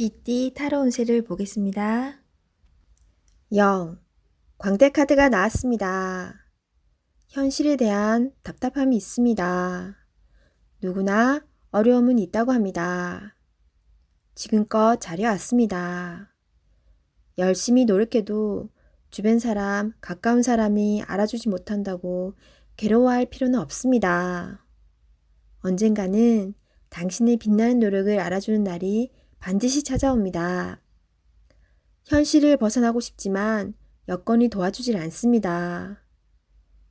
GD 타로 운세를 보겠습니다. 0. 광대카드가 나왔습니다. 현실에 대한 답답함이 있습니다. 누구나 어려움은 있다고 합니다. 지금껏 잘해왔습니다. 열심히 노력해도 주변 사람, 가까운 사람이 알아주지 못한다고 괴로워할 필요는 없습니다. 언젠가는 당신의 빛나는 노력을 알아주는 날이 반드시 찾아옵니다. 현실을 벗어나고 싶지만 여건이 도와주질 않습니다.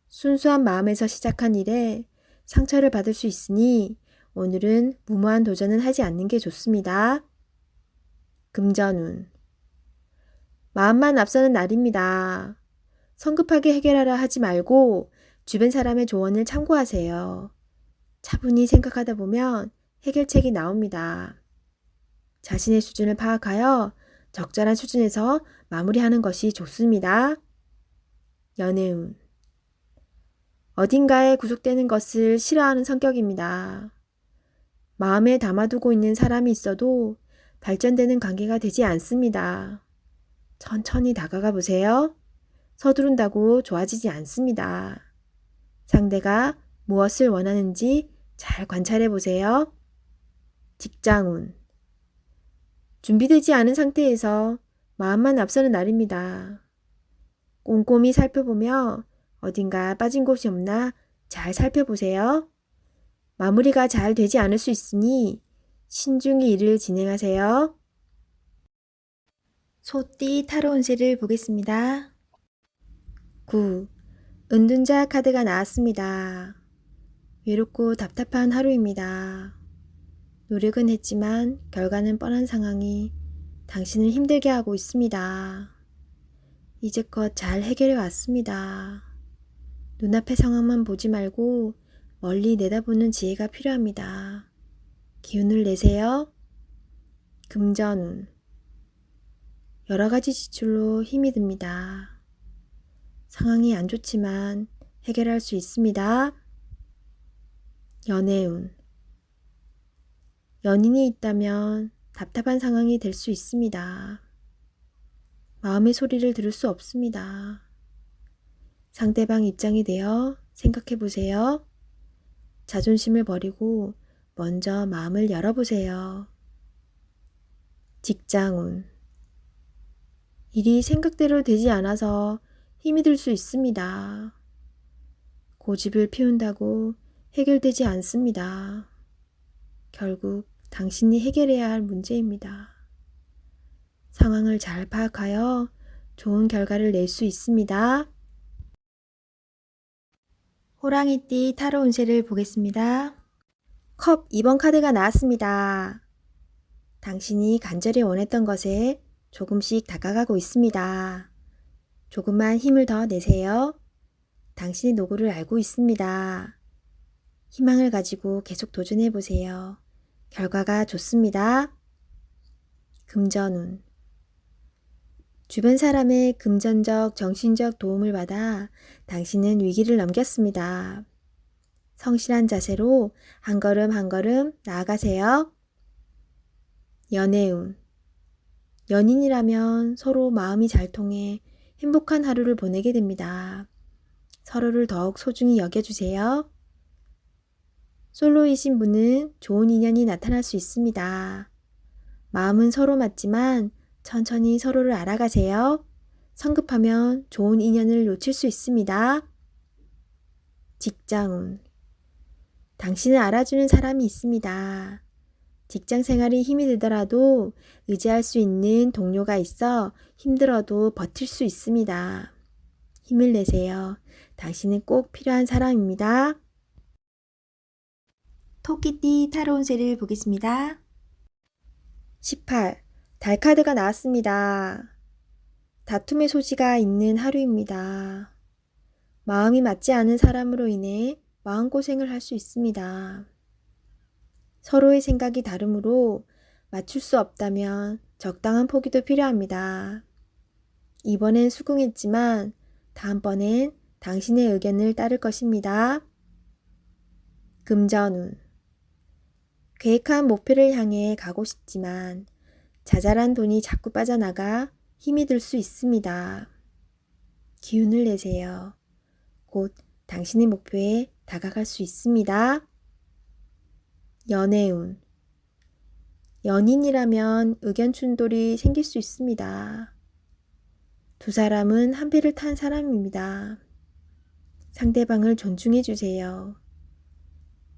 순수한 마음에서 시작한 일에 상처를 받을 수 있으니 오늘은 무모한 도전은 하지 않는 게 좋습니다. 금전운. 마음만 앞서는 날입니다. 성급하게 해결하려 하지 말고 주변 사람의 조언을 참고하세요. 차분히 생각하다 보면 해결책이 나옵니다. 자신의 수준을 파악하여 적절한 수준에서 마무리하는 것이 좋습니다. 연애운. 어딘가에 구속되는 것을 싫어하는 성격입니다. 마음에 담아두고 있는 사람이 있어도 발전되는 관계가 되지 않습니다. 천천히 다가가 보세요. 서두른다고 좋아지지 않습니다. 상대가 무엇을 원하는지 잘 관찰해 보세요. 직장운. 준비되지 않은 상태에서 마음만 앞서는 날입니다. 꼼꼼히 살펴보며 어딘가 빠진 곳이 없나 잘 살펴보세요. 마무리가 잘 되지 않을 수 있으니 신중히 일을 진행하세요. 소띠 타로 운세를 보겠습니다. 9. 은둔자 카드가 나왔습니다. 외롭고 답답한 하루입니다. 노력은 했지만 결과는 뻔한 상황이 당신을 힘들게 하고 있습니다. 이제껏 잘 해결해 왔습니다. 눈앞의 상황만 보지 말고 멀리 내다보는 지혜가 필요합니다. 기운을 내세요. 금전운. 여러 가지 지출로 힘이 듭니다. 상황이 안 좋지만 해결할 수 있습니다. 연애운. 연인이 있다면 답답한 상황이 될 수 있습니다. 마음의 소리를 들을 수 없습니다. 상대방 입장이 되어 생각해 보세요. 자존심을 버리고 먼저 마음을 열어보세요. 직장운. 일이 생각대로 되지 않아서 힘이 들 수 있습니다. 고집을 피운다고 해결되지 않습니다. 결국 당신이 해결해야 할 문제입니다. 상황을 잘 파악하여 좋은 결과를 낼 수 있습니다. 호랑이띠 타로 운세를 보겠습니다. 컵 2번 카드가 나왔습니다. 당신이 간절히 원했던 것에 조금씩 다가가고 있습니다. 조금만 힘을 더 내세요. 당신의 노고를 알고 있습니다. 희망을 가지고 계속 도전해 보세요. 결과가 좋습니다. 금전운. 주변 사람의 금전적, 정신적 도움을 받아 당신은 위기를 넘겼습니다. 성실한 자세로 한 걸음 한 걸음 나아가세요. 연애운. 연인이라면 서로 마음이 잘 통해 행복한 하루를 보내게 됩니다. 서로를 더욱 소중히 여겨주세요. 솔로이신 분은 좋은 인연이 나타날 수 있습니다. 마음은 서로 맞지만 천천히 서로를 알아가세요. 성급하면 좋은 인연을 놓칠 수 있습니다. 직장운. 당신을 알아주는 사람이 있습니다. 직장 생활이 힘이 들더라도 의지할 수 있는 동료가 있어 힘들어도 버틸 수 있습니다. 힘을 내세요. 당신은 꼭 필요한 사람입니다. 토끼띠 타로 운세를 보겠습니다. 18. 달 카드가 나왔습니다. 다툼의 소지가 있는 하루입니다. 마음이 맞지 않은 사람으로 인해 마음고생을 할 수 있습니다. 서로의 생각이 다르므로 맞출 수 없다면 적당한 포기도 필요합니다. 이번엔 수긍했지만 다음번엔 당신의 의견을 따를 것입니다. 금전운. 계획한 목표를 향해 가고 싶지만 자잘한 돈이 자꾸 빠져나가 힘이 들 수 있습니다. 기운을 내세요. 곧 당신의 목표에 다가갈 수 있습니다. 연애운. 연인이라면 의견 충돌이 생길 수 있습니다. 두 사람은 한 배를 탄 사람입니다. 상대방을 존중해 주세요.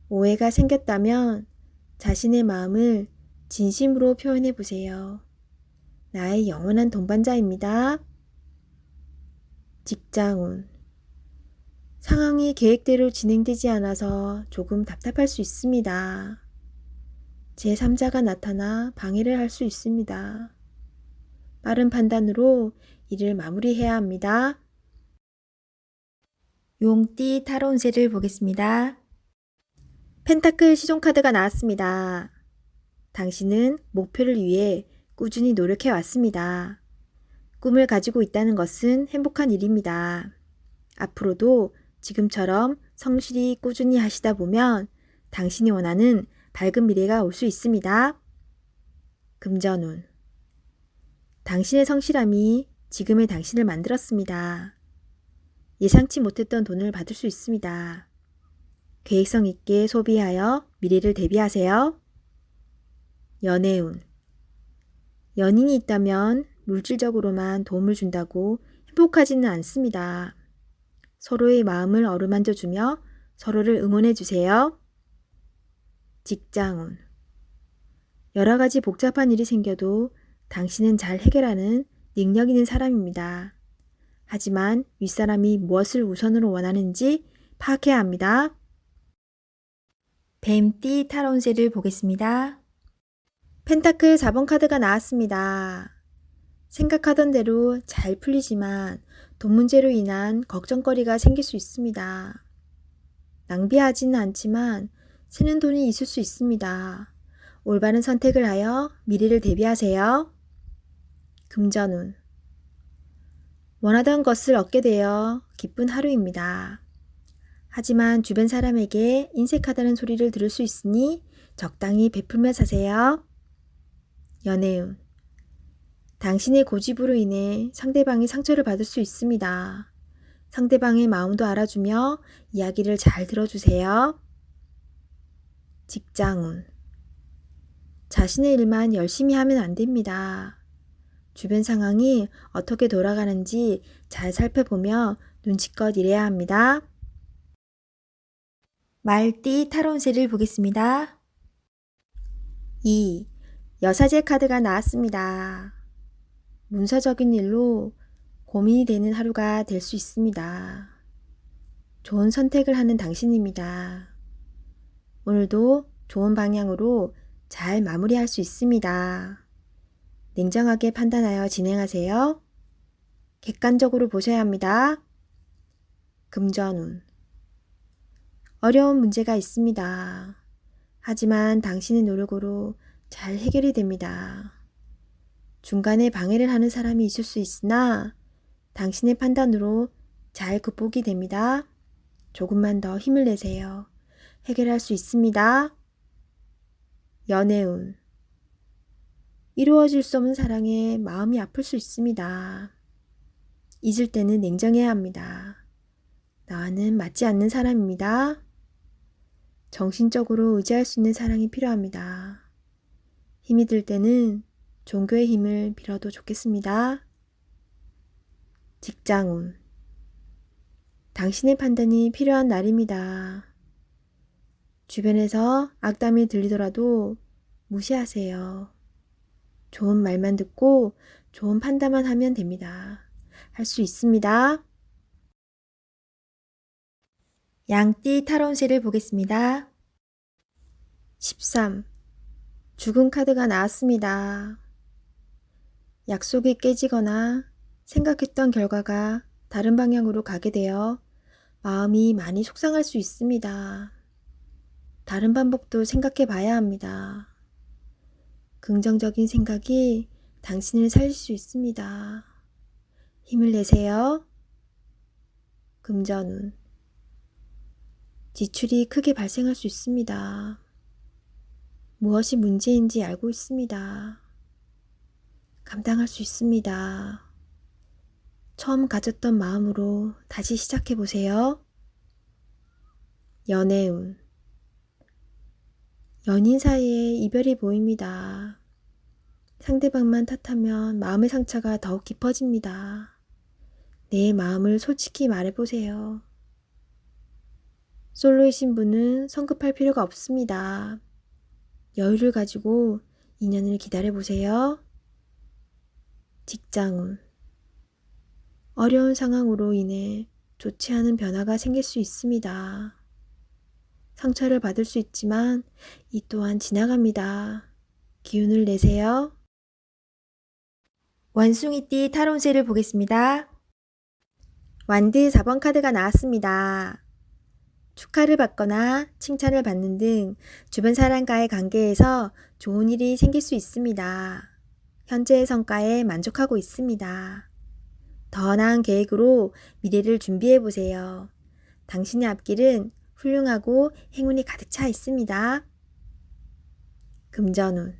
오해가 생겼다면 자신의 마음을 진심으로 표현해 보세요. 나의 영원한 동반자입니다. 직장운. 상황이 계획대로 진행되지 않아서 조금 답답할 수 있습니다. 제3자가 나타나 방해를 할 수 있습니다. 빠른 판단으로 일을 마무리해야 합니다. 용띠 타로 운세를 보겠습니다. 펜타클 시종카드가 나왔습니다. 당신은 목표를 위해 꾸준히 노력해 왔습니다. 꿈을 가지고 있다는 것은 행복한 일입니다. 앞으로도 지금처럼 성실히 꾸준히 하시다 보면 당신이 원하는 밝은 미래가 올 수 있습니다. 금전운. 당신의 성실함이 지금의 당신을 만들었습니다. 예상치 못했던 돈을 받을 수 있습니다. 계획성 있게 소비하여 미래를 대비하세요. 연애운. 연인이 있다면 물질적으로만 도움을 준다고 행복하지는 않습니다. 서로의 마음을 어루만져 주며 서로를 응원해 주세요. 직장운. 여러 가지 복잡한 일이 생겨도 당신은 잘 해결하는 능력 있는 사람입니다. 하지만 윗사람이 무엇을 우선으로 원하는지 파악해야 합니다. 뱀띠 타로 운세를 보겠습니다. 펜타클 4번 카드가 나왔습니다. 생각하던 대로 잘 풀리지만 돈 문제로 인한 걱정거리가 생길 수 있습니다. 낭비하지는 않지만 새는 돈이 있을 수 있습니다. 올바른 선택을 하여 미래를 대비하세요. 금전운. 원하던 것을 얻게 되어 기쁜 하루입니다. 하지만 주변 사람에게 인색하다는 소리를 들을 수 있으니 적당히 베풀며 사세요. 연애운. 당신의 고집으로 인해 상대방이 상처를 받을 수 있습니다. 상대방의 마음도 알아주며 이야기를 잘 들어주세요. 직장운. 자신의 일만 열심히 하면 안 됩니다. 주변 상황이 어떻게 돌아가는지 잘 살펴보며 눈치껏 일해야 합니다. 말띠 타로 운세를 보겠습니다. 2. 여사제 카드가 나왔습니다. 문서적인 일로 고민이 되는 하루가 될 수 있습니다. 좋은 선택을 하는 당신입니다. 오늘도 좋은 방향으로 잘 마무리할 수 있습니다. 냉정하게 판단하여 진행하세요. 객관적으로 보셔야 합니다. 금전운. 어려운 문제가 있습니다. 하지만 당신의 노력으로 잘 해결이 됩니다. 중간에 방해를 하는 사람이 있을 수 있으나 당신의 판단으로 잘 극복이 됩니다. 조금만 더 힘을 내세요. 해결할 수 있습니다. 연애운. 이루어질 수 없는 사랑에 마음이 아플 수 있습니다. 잊을 때는 냉정해야 합니다. 나와는 맞지 않는 사람입니다. 정신적으로 의지할 수 있는 사랑이 필요합니다. 힘이 들 때는 종교의 힘을 빌어도 좋겠습니다. 직장운. 당신의 판단이 필요한 날입니다. 주변에서 악담이 들리더라도 무시하세요. 좋은 말만 듣고 좋은 판단만 하면 됩니다. 할 수 있습니다. 양띠 타로 운세를 보겠습니다. 13. 죽은 카드가 나왔습니다. 약속이 깨지거나 생각했던 결과가 다른 방향으로 가게 되어 마음이 많이 속상할 수 있습니다. 다른 방법도 생각해 봐야 합니다. 긍정적인 생각이 당신을 살릴 수 있습니다. 힘을 내세요. 금전운. 지출이 크게 발생할 수 있습니다. 무엇이 문제인지 알고 있습니다. 감당할 수 있습니다. 처음 가졌던 마음으로 다시 시작해 보세요. 연애운. 연인 사이에 이별이 보입니다. 상대방만 탓하면 마음의 상처가 더욱 깊어집니다. 내 마음을 솔직히 말해보세요. 솔로이신 분은 성급할 필요가 없습니다. 여유를 가지고 인연을 기다려보세요. 직장운. 어려운 상황으로 인해 좋지 않은 변화가 생길 수 있습니다. 상처를 받을 수 있지만 이 또한 지나갑니다. 기운을 내세요. 원숭이띠 타로운세를 보겠습니다. 완드 4번 카드가 나왔습니다. 축하를 받거나 칭찬을 받는 등 주변 사람과의 관계에서 좋은 일이 생길 수 있습니다. 현재의 성과에 만족하고 있습니다. 더 나은 계획으로 미래를 준비해 보세요. 당신의 앞길은 훌륭하고 행운이 가득 차 있습니다. 금전운.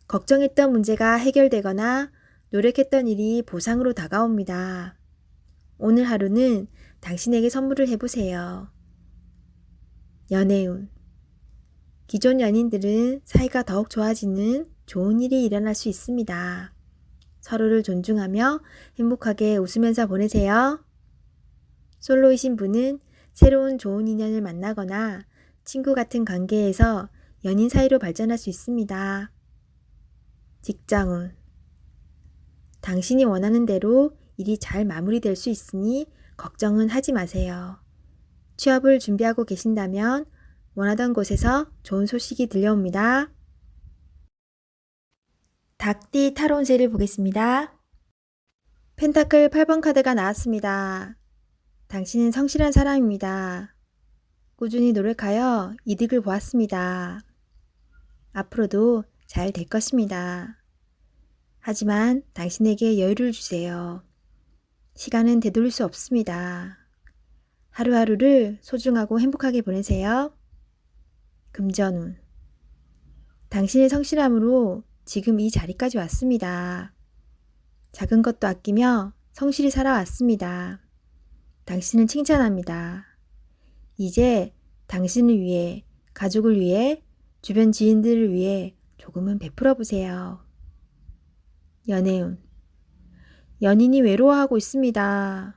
걱정했던 문제가 해결되거나 노력했던 일이 보상으로 다가옵니다. 오늘 하루는 당신에게 선물을 해보세요. 연애운. 기존 연인들은 사이가 더욱 좋아지는 좋은 일이 일어날 수 있습니다. 서로를 존중하며 행복하게 웃으면서 보내세요. 솔로이신 분은 새로운 좋은 인연을 만나거나 친구 같은 관계에서 연인 사이로 발전할 수 있습니다. 직장운. 당신이 원하는 대로 일이 잘 마무리될 수 있으니 걱정은 하지 마세요. 취업을 준비하고 계신다면 원하던 곳에서 좋은 소식이 들려옵니다. 닭띠 타로운세를 보겠습니다. 펜타클 8번 카드가 나왔습니다. 당신은 성실한 사람입니다. 꾸준히 노력하여 이득을 보았습니다. 앞으로도 잘 될 것입니다. 하지만 당신에게 여유를 주세요. 시간은 되돌릴 수 없습니다. 하루하루를 소중하고 행복하게 보내세요. 금전운. 당신의 성실함으로 지금 이 자리까지 왔습니다. 작은 것도 아끼며 성실히 살아왔습니다. 당신을 칭찬합니다. 이제 당신을 위해, 가족을 위해, 주변 지인들을 위해 조금은 베풀어 보세요. 연애운. 연인이 외로워하고 있습니다.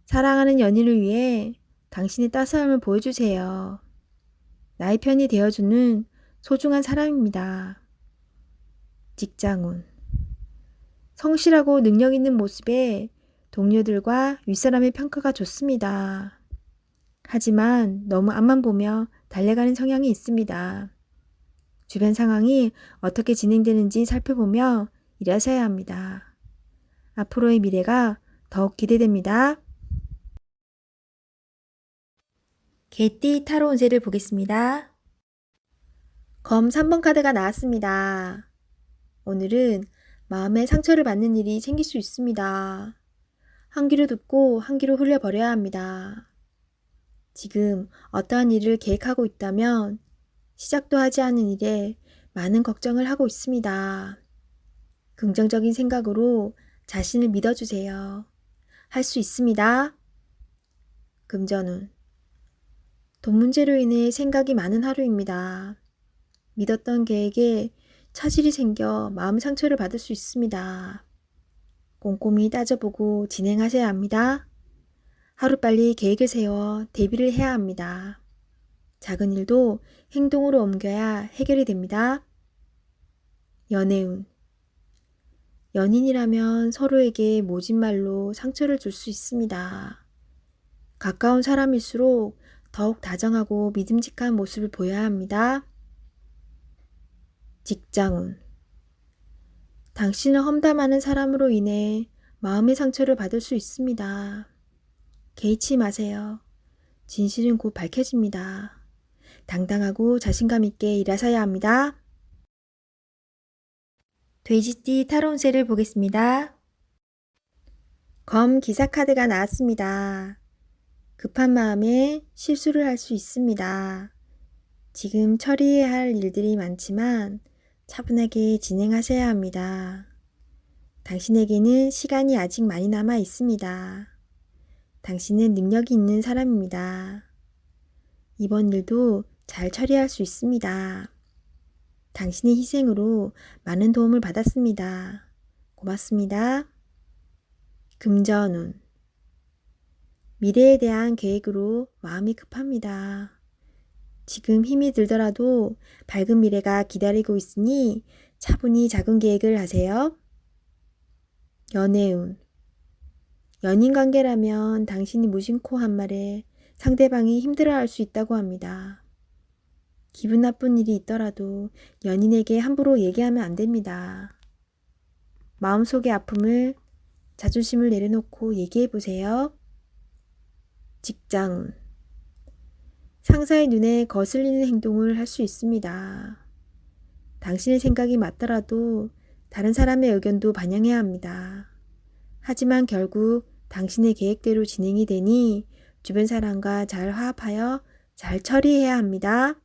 사랑하는 연인을 위해 당신의 따스함을 보여주세요. 나의 편이 되어주는 소중한 사람입니다. 직장운. 성실하고 능력 있는 모습에 동료들과 윗사람의 평가가 좋습니다. 하지만 너무 앞만 보며 달려가는 성향이 있습니다. 주변 상황이 어떻게 진행되는지 살펴보며 일하셔야 합니다. 앞으로의 미래가 더욱 기대됩니다. 개띠 타로운세를 보겠습니다. 검 3번 카드가 나왔습니다. 오늘은 마음에 상처를 받는 일이 생길 수 있습니다. 한 귀로 듣고 한 귀로 흘려버려야 합니다. 지금 어떠한 일을 계획하고 있다면 시작도 하지 않은 일에 많은 걱정을 하고 있습니다. 긍정적인 생각으로 자신을 믿어주세요. 할 수 있습니다. 금전운. 돈 문제로 인해 생각이 많은 하루입니다. 믿었던 계획에 차질이 생겨 마음 상처를 받을 수 있습니다. 꼼꼼히 따져보고 진행하셔야 합니다. 하루빨리 계획을 세워 대비를 해야 합니다. 작은 일도 행동으로 옮겨야 해결이 됩니다. 연애운. 연인이라면 서로에게 모진 말로 상처를 줄 수 있습니다. 가까운 사람일수록 더욱 다정하고 믿음직한 모습을 보여야 합니다. 직장운. 당신을 험담하는 사람으로 인해 마음의 상처를 받을 수 있습니다. 개의치 마세요. 진실은 곧 밝혀집니다. 당당하고 자신감 있게 일하셔야 합니다. 돼지띠 타로운세를 보겠습니다. 검 기사 카드가 나왔습니다. 급한 마음에 실수를 할 수 있습니다. 지금 처리해야 할 일들이 많지만 차분하게 진행하셔야 합니다. 당신에게는 시간이 아직 많이 남아 있습니다. 당신은 능력이 있는 사람입니다. 이번 일도 잘 처리할 수 있습니다. 당신의 희생으로 많은 도움을 받았습니다. 고맙습니다. 금전운. 미래에 대한 계획으로 마음이 급합니다. 지금 힘이 들더라도 밝은 미래가 기다리고 있으니 차분히 작은 계획을 하세요. 연애운. 연인 관계라면 당신이 무심코 한 말에 상대방이 힘들어할 수 있다고 합니다. 기분 나쁜 일이 있더라도 연인에게 함부로 얘기하면 안 됩니다. 마음속의 아픔을 자존심을 내려놓고 얘기해 보세요. 직장운. 상사의 눈에 거슬리는 행동을 할 수 있습니다. 당신의 생각이 맞더라도 다른 사람의 의견도 반영해야 합니다. 하지만 결국 당신의 계획대로 진행이 되니 주변 사람과 잘 화합하여 잘 처리해야 합니다.